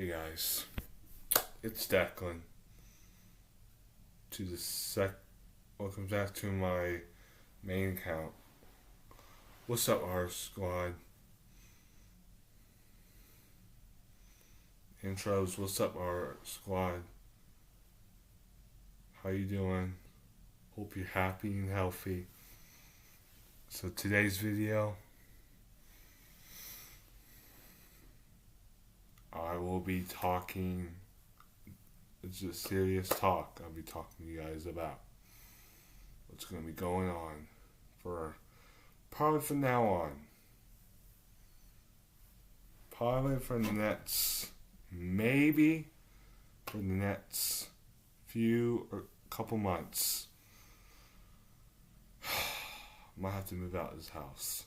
Hey guys, it's Declan. To the welcome back to my main account. What's up, our squad? Intros. What's up, our squad? How you doing? Hope you're happy and healthy. So today's video, I will be talking. It's a serious talk. I'll be talking to you guys about what's going to be going on for probably from now on. Probably for the next, maybe for the next few or couple months. I might have to move out of this house.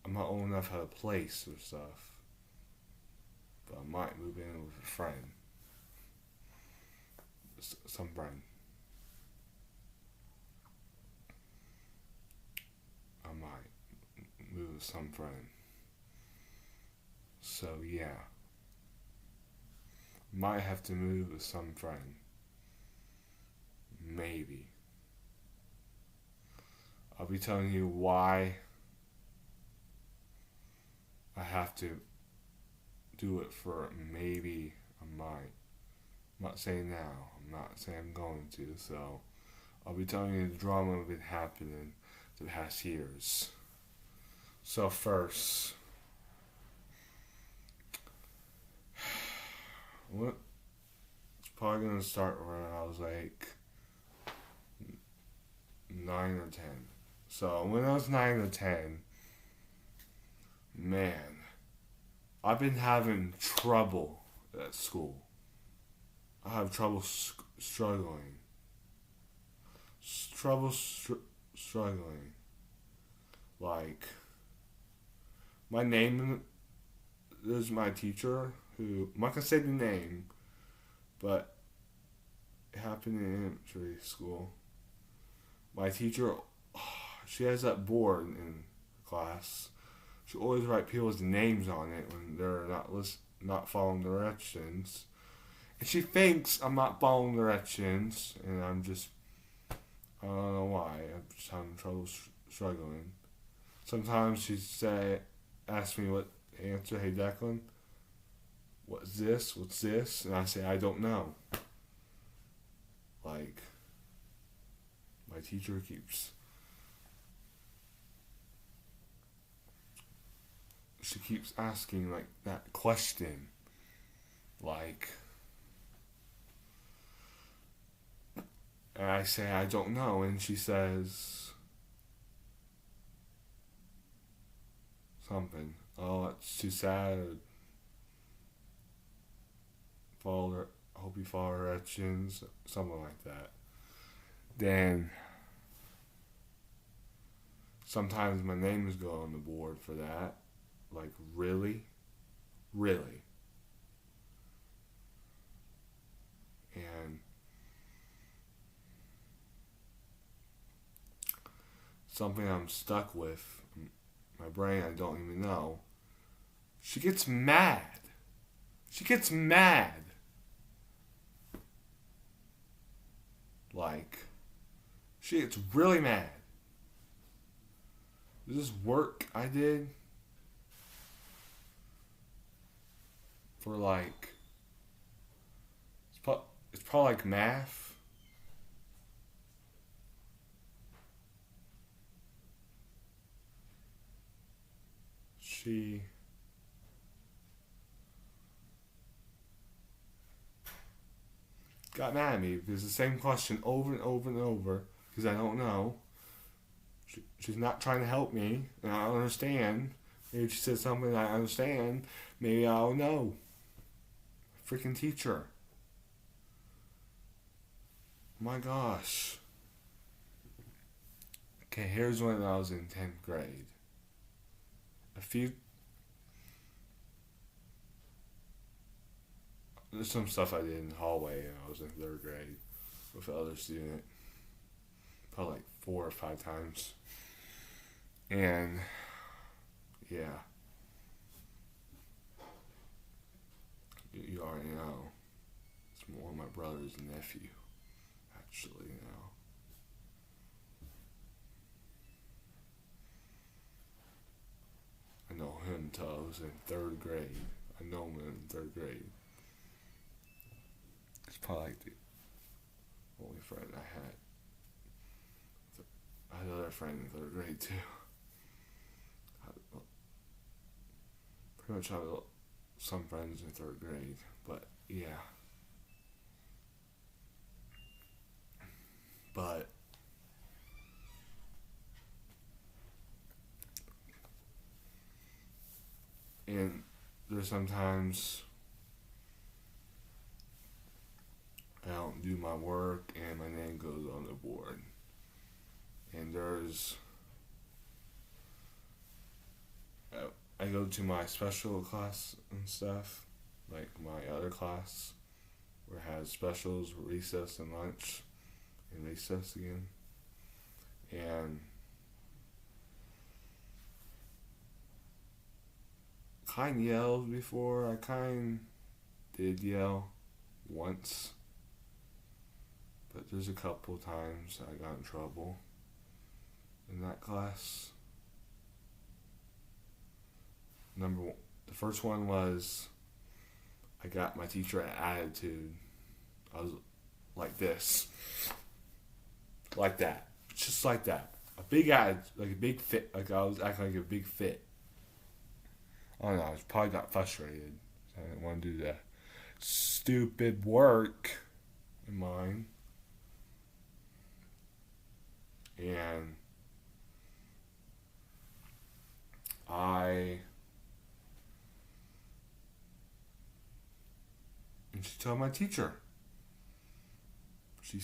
I'm not old enough to have a place or stuff. But I might move in with a friend. Some friend. I might move with some friend. So yeah. Might have to move with some friend. Maybe. I'll be telling you why I have to do it for maybe I might. I'm not saying now. I'm not saying I'm going to. So I'll be telling you the drama that's been happening the past years. So first, it's probably gonna start when I was like 9 or 10. So when I was 9 or 10, man, I've been having trouble at school. I have trouble struggling. Struggling. Like, my name is my teacher, who, I'm not going to say the name, but it happened in elementary school. My teacher, she has that board in class. She always write people's names on it when they're not following directions. And she thinks I'm not following directions, and I don't know why. I'm just having trouble struggling. Sometimes she ask me what answer, hey Declan, what's this? And I say, I don't know. Like, my teacher she keeps asking like that question, like, and I say I don't know, and she says something. Oh, it's too sad. Hope you follow directions, something like that. Then sometimes my name is going on the board for that. Like, really? Really? And something I'm stuck with, my brain, I don't even know. She gets mad. Like, she gets really mad. This work I did for like, it's probably like math. She got mad at me because the same question over and over and over, because I don't know. She's not trying to help me, and I don't understand. Maybe she said something I understand. Maybe I'll know. Freaking teacher. My gosh. Okay, here's when I was in 10th grade. There's some stuff I did in the hallway when I was in 3rd grade with another student. Probably like 4 or 5 times. And yeah. You already know. It's one of my brother's nephew, actually, now. I know him till I was in third grade. I know him in third grade. It's probably like the only friend I had. I had another friend in third grade too. Pretty much had some friends in third grade, but yeah. But and there's sometimes I don't do my work and my name goes on the board. And I go to my special class and stuff, like my other class, where it has specials, recess and lunch, and recess again. And kind yelled before. I kind did yell once, but there's a couple times I got in trouble in that class. The first one was I got my teacher an attitude. I was like this, like that, just like that. A big attitude, like a big fit, like I was acting like a big fit. I don't know. I probably got frustrated. I didn't want to do that stupid work of mine, and she told my teacher. She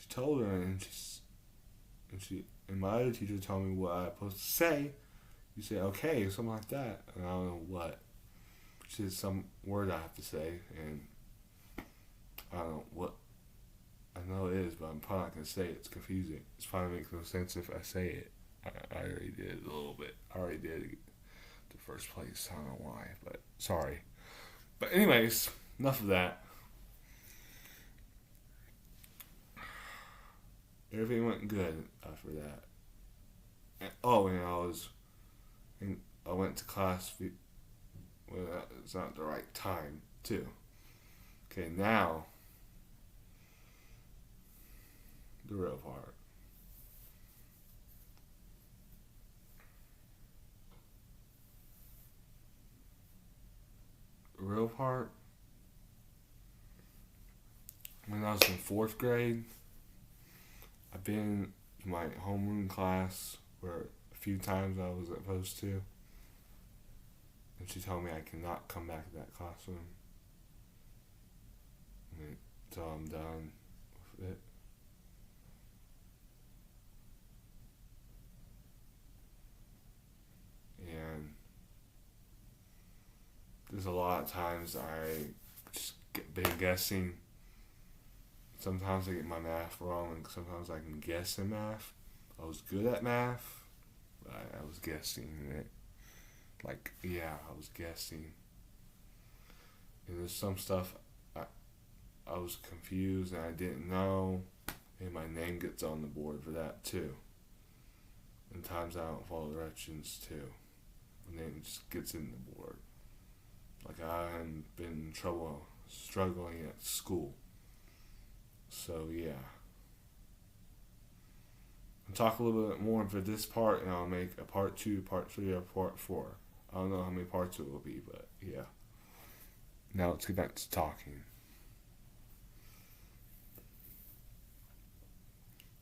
told her, and my other teacher told me what I was supposed to say. You say okay, or something like that, and I don't know what. She said some word I have to say, and I don't know what. I know it is, but I'm probably not gonna say it. It's confusing. It's probably makes no sense if I say it. I already did it a little bit. I already did it the first place. I don't know why, but sorry. But anyways, enough of that. Everything went good after that. And I went to class when it's not the right time too. Okay, now the real part. The real part. When I was in fourth grade, I've been to my homeroom class where a few times I was supposed to, and she told me I cannot come back to that classroom until I'm done with it. And there's a lot of times I just been guessing. Sometimes I get my math wrong, and sometimes I can guess in math. I was good at math, but I was guessing it. I was guessing. And there's some stuff I was confused and I didn't know, and my name gets on the board for that too. And times I don't follow directions too. My name just gets in the board. Like I haven't been in trouble struggling at school. So yeah. I'll talk a little bit more for this part, and I'll make a part 2, part 3, or part 4. I don't know how many parts it will be, but yeah. Now let's get back to talking.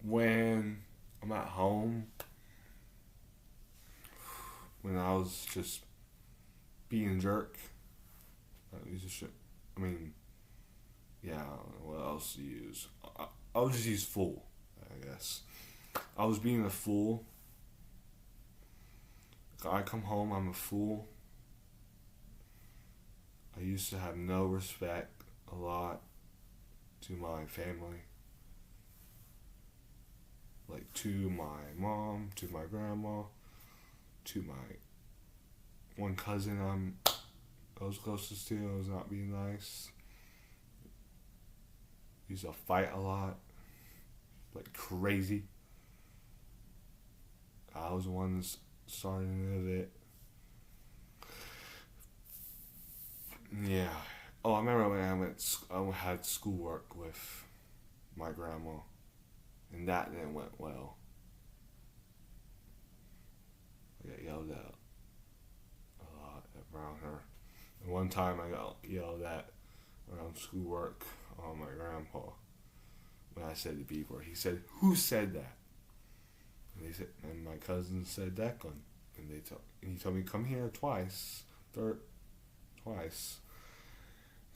When I'm at home, when I was just being a jerk, I mean, yeah, I don't know what else to use. I'll just use fool, I guess. I was being a fool. I come home, I'm a fool. I used to have no respect a lot to my family. Like to my mom, to my grandma, to my one cousin I was closest to was not being nice. He used to fight a lot, like crazy. I was the one that's starting it. Yeah. Oh, I remember when I had schoolwork with my grandma, and that didn't went well. I got yelled at a lot around her. And one time I got yelled at around schoolwork on my grandpa when I said the B word. He said, "Who said that?" And my cousin said Declan, and he told me come here twice. So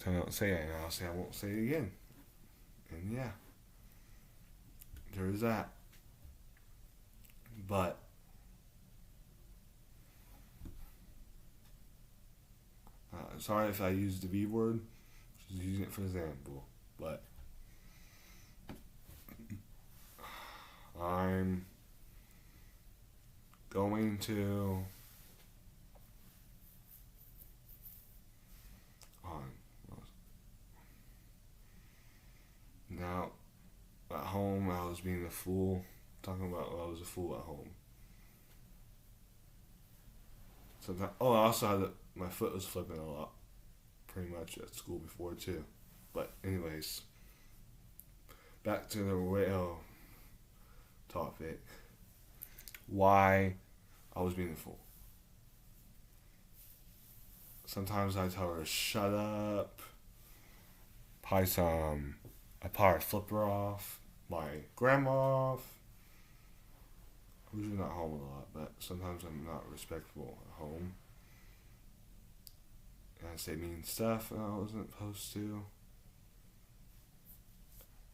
I don't say it, and I'll say I won't say it again. And yeah, there is that. But sorry if I used the B word. Just using it for example. But I'm going to on now at home. I was being a fool. Talking about I was a fool at home. Sometimes, I also had my foot was flipping a lot, pretty much at school before too. But anyways, back to the real topic. Why I was being a fool. Sometimes I tell her to shut up. I probably flip her off. My grandma off. I'm usually not home a lot, but sometimes I'm not respectful at home. And I say mean stuff and I wasn't supposed to.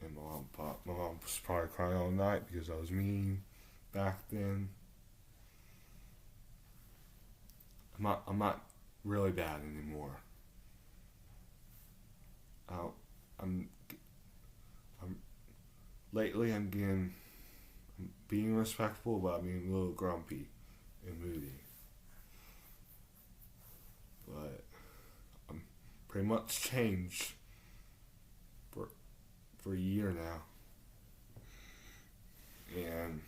And my mom was probably crying all night because I was mean back then. I'm not really bad anymore. I'm lately I'm being respectful, but I'm being a little grumpy and moody. But I'm pretty much changed for a year now, and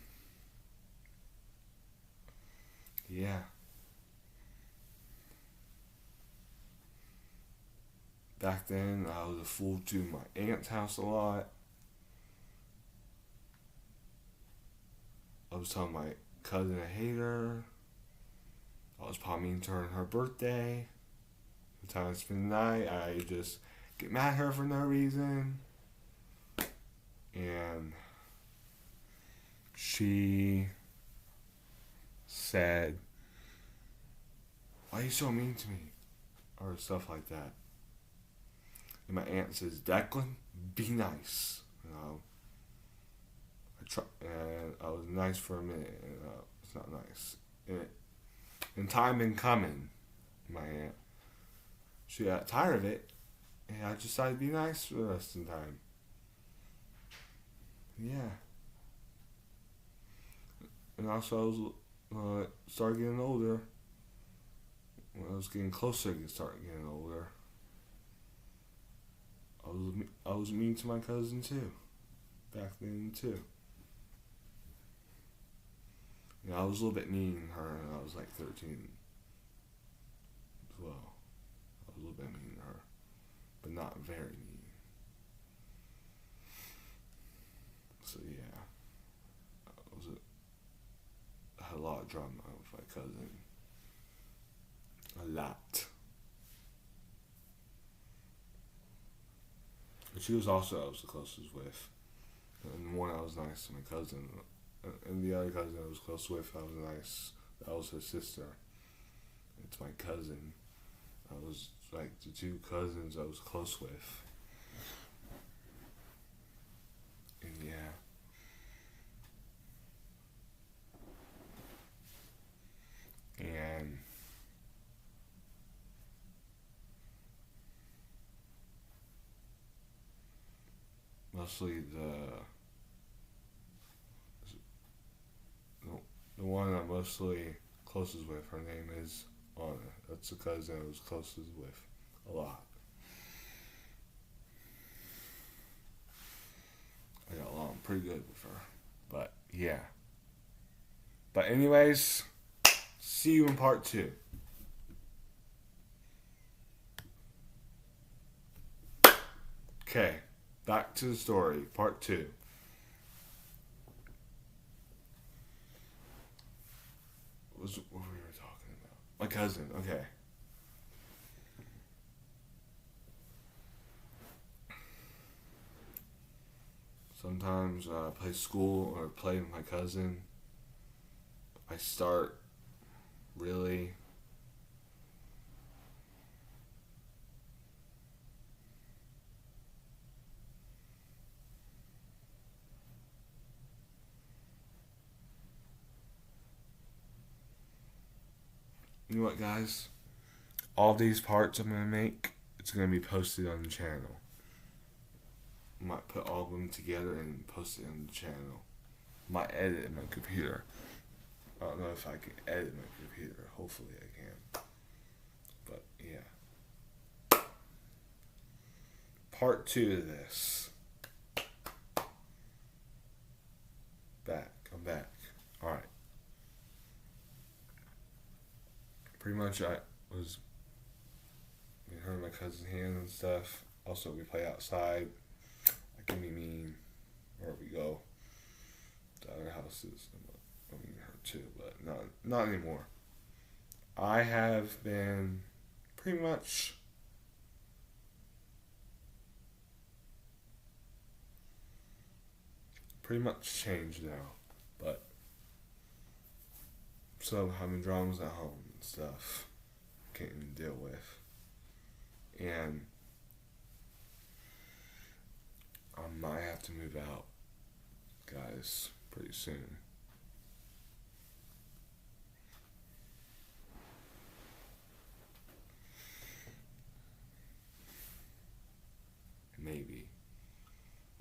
yeah. Back then, I was a fool to my aunt's house a lot. I was telling my cousin I hate her. I was probably mean to her on her birthday. The time I spend the night, I just get mad at her for no reason. And she said, "Why are you so mean to me?" Or stuff like that. And my aunt says, "Declan, be nice." And I was nice for a minute, and it's not nice. And time been coming, my aunt. She got tired of it, and I decided to be nice for the rest of the time. Yeah. And also, I was started getting older. When I was getting closer to start getting older, I was mean to my cousin too, back then too. Yeah, I was a little bit mean to her when I was like 13 as well. I was a little bit mean to her, but not very mean. So yeah, I had a lot of drama with my cousin. A lot. And she was also I was the closest with. And one I was nice to my cousin. And the other cousin I was close with, I was nice. That was her sister. It's my cousin. I was like the two cousins I was close with. And yeah. And mostly the one I'm mostly closest with, her name is on her. That's the cousin I was closest with a lot. I got along pretty good with her. But yeah. But anyways, see you in part 2. Okay, back to the story, part 2. What were we talking about? My cousin, okay. Sometimes I play school or play with my cousin. I start really you know what, guys? All these parts I'm going to make, it's going to be posted on the channel. I might put all of them together and post it on the channel. I might edit in my computer. I don't know if I can edit my computer. Hopefully I can. But yeah. Part 2 of this. I'm back. Alright. Pretty much I was with her and my cousin's hands and stuff. Also we play outside. I can be mean wherever we go. To other houses. I mean her too, but not anymore. I have been pretty much changed now, but still having dramas at home and stuff can't even deal with, and I might have to move out, guys, pretty soon. Maybe.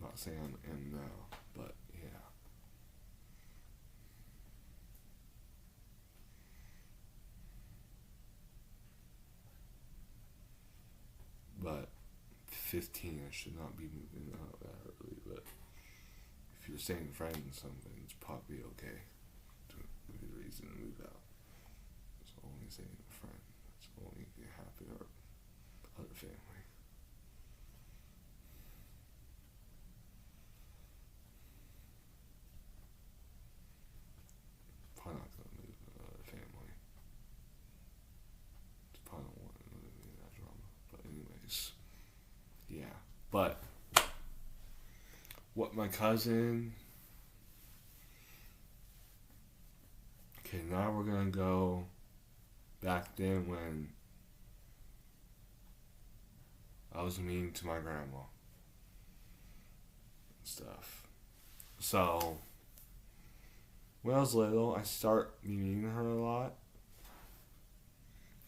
Not saying I am now, but yeah. But 15, I should not be moving out that early, but if you're staying friends and something, it's probably okay to be the reason to move out. It's only staying a friend. It's only if you happen or other family. Probably not gonna move with another family. It's probably don't want to live in that drama. But anyways, yeah. But what my cousin. Okay, now we're gonna go back then when I was mean to my grandma and stuff. So when I was little, I start being mean to her a lot.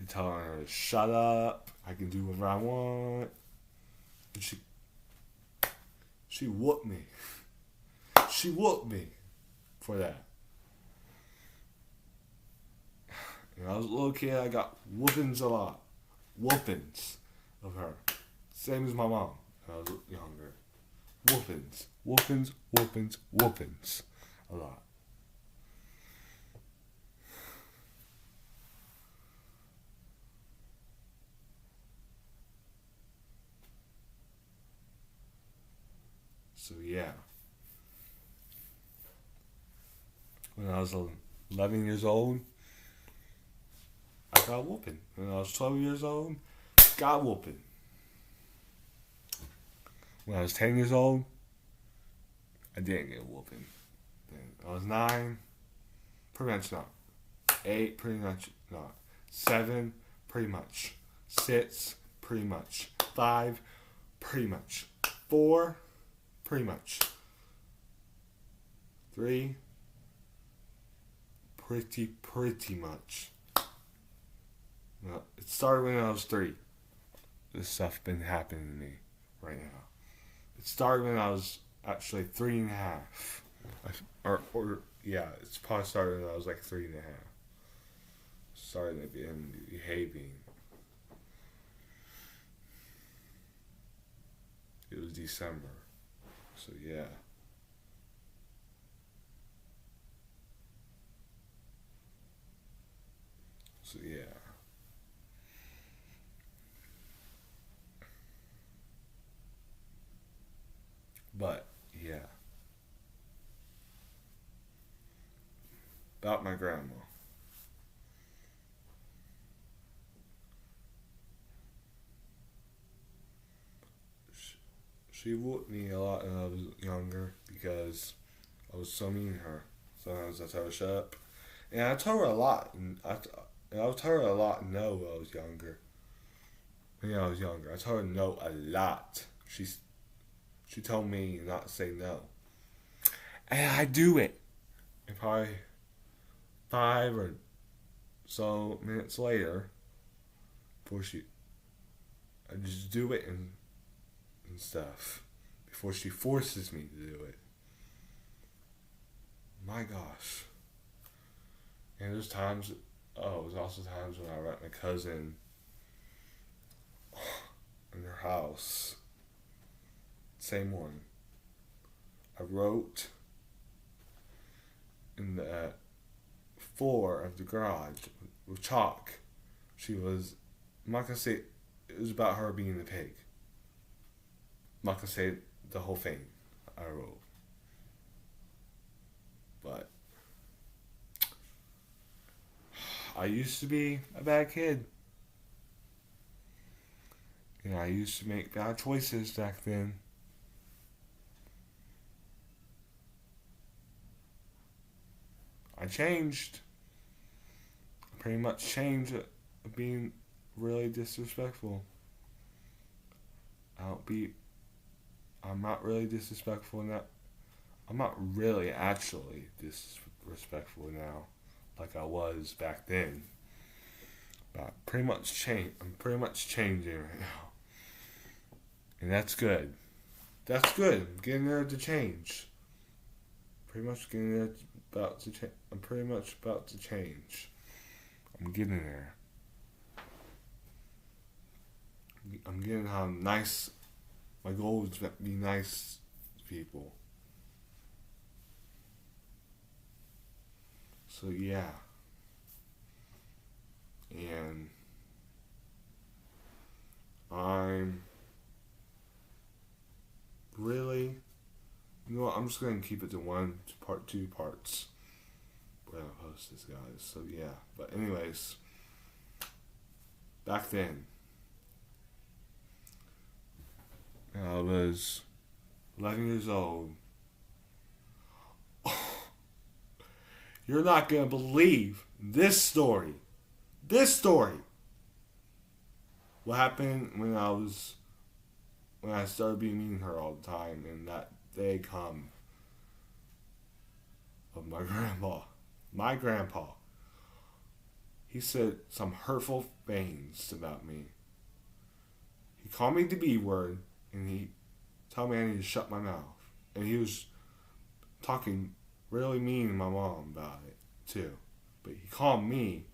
And telling her to shut up, I can do whatever I want. And she whooped me. She whooped me for that. When I was a little kid, I got whoopings a lot. Whoopings of her. Same as my mom when I was younger. Whoopings. Whoopings, whoopings, whoopings. A lot. So yeah. When I was 11 years old, I got whooping. When I was 12 years old, got whooping. When I was 10 years old, I didn't get whooping. Then I was 9, pretty much not. 8, pretty much not. 7, pretty much. 6, pretty much. 5, pretty much. 4, pretty much. 3, pretty much. No, it started when I was 3. This stuff been happening to me right now. It started when I was actually 3.5. Or yeah, it's probably started when I was like 3.5. started behaving. It was December. So yeah. So yeah. But yeah. About my grandma. Sh- She whooped me a lot when I was younger because I was so mean to her. Sometimes I told her shut up. And I told her a lot. And I told her a lot no when I was younger. When I was younger. I told her no a lot. She told me not to say no. And I do it. And probably 5 or so minutes later, before I just do it and stuff. Before she forces me to do it. My gosh. And there's times, there's also times when I write my cousin in her house. Same one. I wrote in the floor of the garage with chalk. I'm not gonna say it was about her being the pig. I'm not gonna say the whole thing I wrote. But I used to be a bad kid. And I used to make bad choices back then. I changed. I pretty much changed being really disrespectful. I don't be. I'm not really disrespectful in that. I'm not really actually disrespectful now, like I was back then. But I'm pretty much changing right now, and that's good. That's good. I'm getting there to change. Pretty much getting there about to change. I'm pretty much about to change. I'm getting there. I'm getting how nice. My goal is to be nice to people. So yeah, and I'm really, you know what? I'm just gonna keep it to two parts. We're gonna post this, guys. So yeah, but anyways, back then, I was 11 years old. You're not gonna believe this story. This story. What happened when I started being mean to her all the time, and that day come of my grandpa. My grandpa. He said some hurtful things about me. He called me the B word, and he told me I need to shut my mouth. And he was talking really mean to my mom about it too. But he called me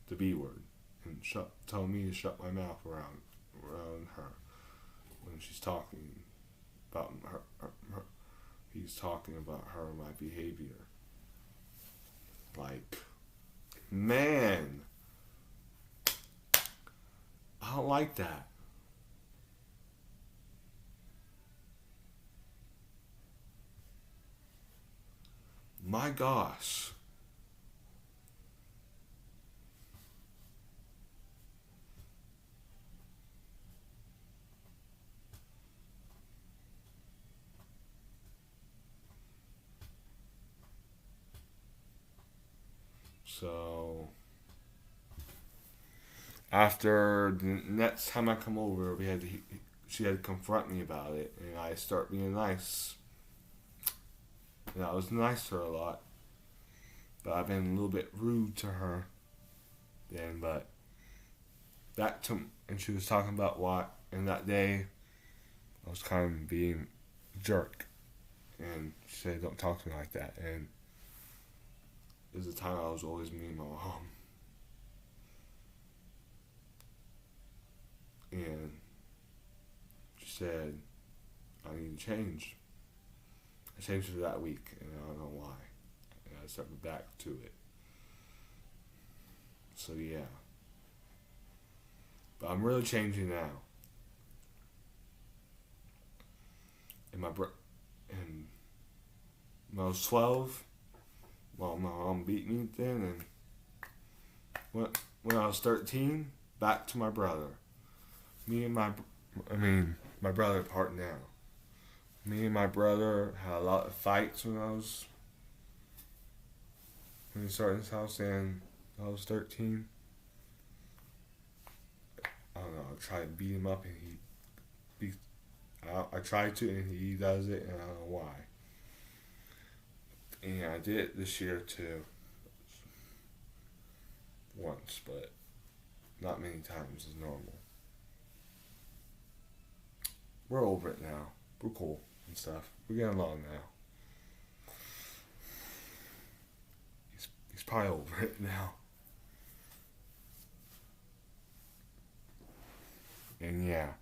the B word and told me to shut my mouth around her when she's talking about her. He's talking about her and my behavior. Like, man, I don't like that. My gosh. So after the next time I come over, she had to confront me about it, and I start being nice. And I was nice to her a lot, but I've been a little bit rude to her then. But and she was talking about what, and that day I was kind of being a jerk, and she said, "Don't talk to me like that." And it was the time I was always mean to my mom. And she said, I need to change. I changed it that week, and I don't know why. And I started back to it. So yeah. But I'm really changing now. And and when I was 12, well, my mom beat me then, and when I was 13, back to my brother. My brother apart now. Me and my brother had a lot of fights when we started this house, and I was 13. I don't know, I tried to beat him up, and I tried to, and he does it, and I don't know why. And I did it this year too. Once, but not many times as normal. We're over it now. We're cool and stuff. We're getting along now. He's probably over it now. And yeah.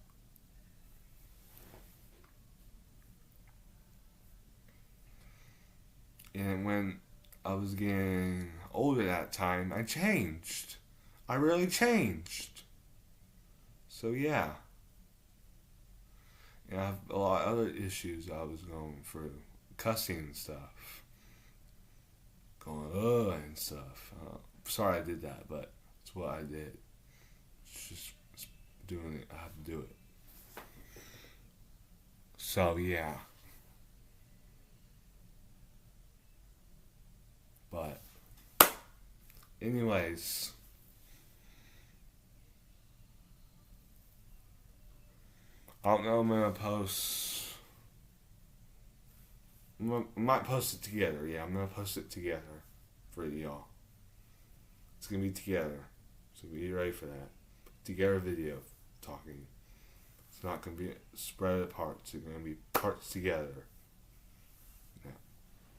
And when I was getting older that time, I changed. I really changed. So yeah. And I have a lot of other issues I was going through. Cussing and stuff. Going, and stuff. Sorry I did that, but it's what I did. It's doing it. I have to do it. So yeah. But anyways, I don't know. I'm gonna post. I might post it together. Yeah, I'm gonna post it together for y'all. It's gonna be together, so be ready for that. Together video talking. It's not gonna be spread apart. It's gonna be parts together.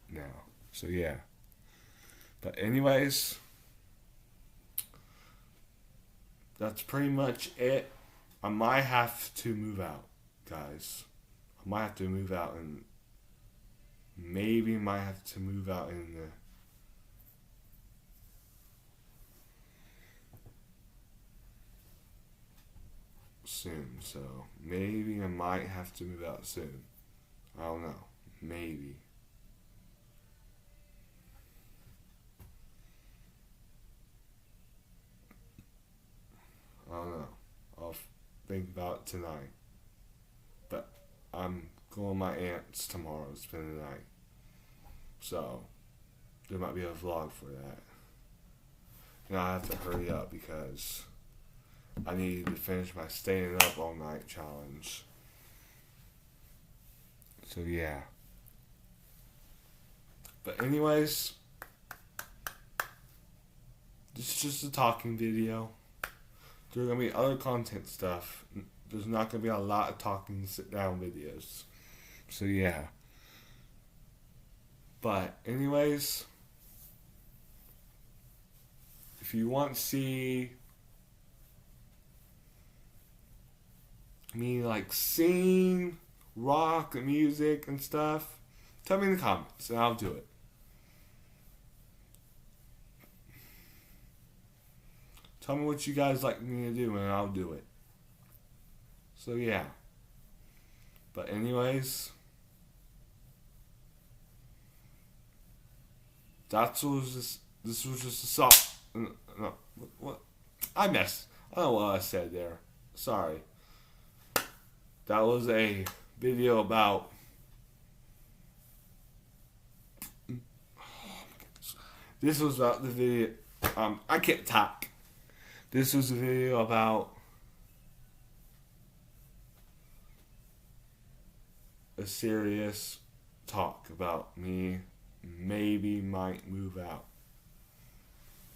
Now. So yeah. But anyways, that's pretty much it. I might have to move out, guys. I might have to move out, and maybe might have to move out in the soon. So maybe I might have to move out soon. I don't know. Maybe. I don't know. I'll think about it tonight. But I'm going to my aunt's tomorrow to spend the night. So there might be a vlog for that. And I have to hurry up because I need to finish my staying up all night challenge. So yeah. But anyways, this is just a talking video. There's going to be other content stuff. There's not going to be a lot of talking sit down videos. So yeah. But anyways, if you want to see me like sing, rock, music and stuff, tell me in the comments and I'll do it. Tell me what you guys like me to do and I'll do it. So yeah. But anyways, this was just a song. No, what? I messed. I don't know what I said there. Sorry. That was a video about. This was about the video. I can't talk. This was a video about a serious talk about me maybe might move out.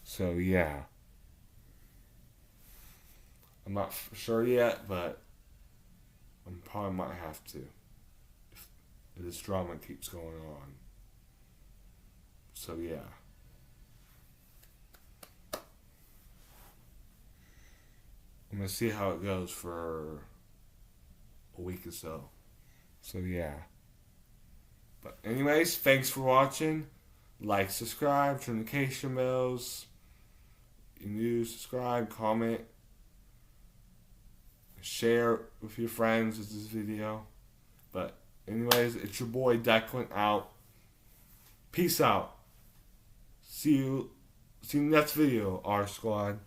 So yeah. I'm not sure yet, but I probably might have to if this drama keeps going on. So yeah. I'm gonna see how it goes for a week or so. So yeah. But anyways, thanks for watching. Like, subscribe, turn the notification bells. If you're new, subscribe, comment, share with your friends with this video. But anyways, it's your boy Declan out. Peace out. See you next video, R Squad.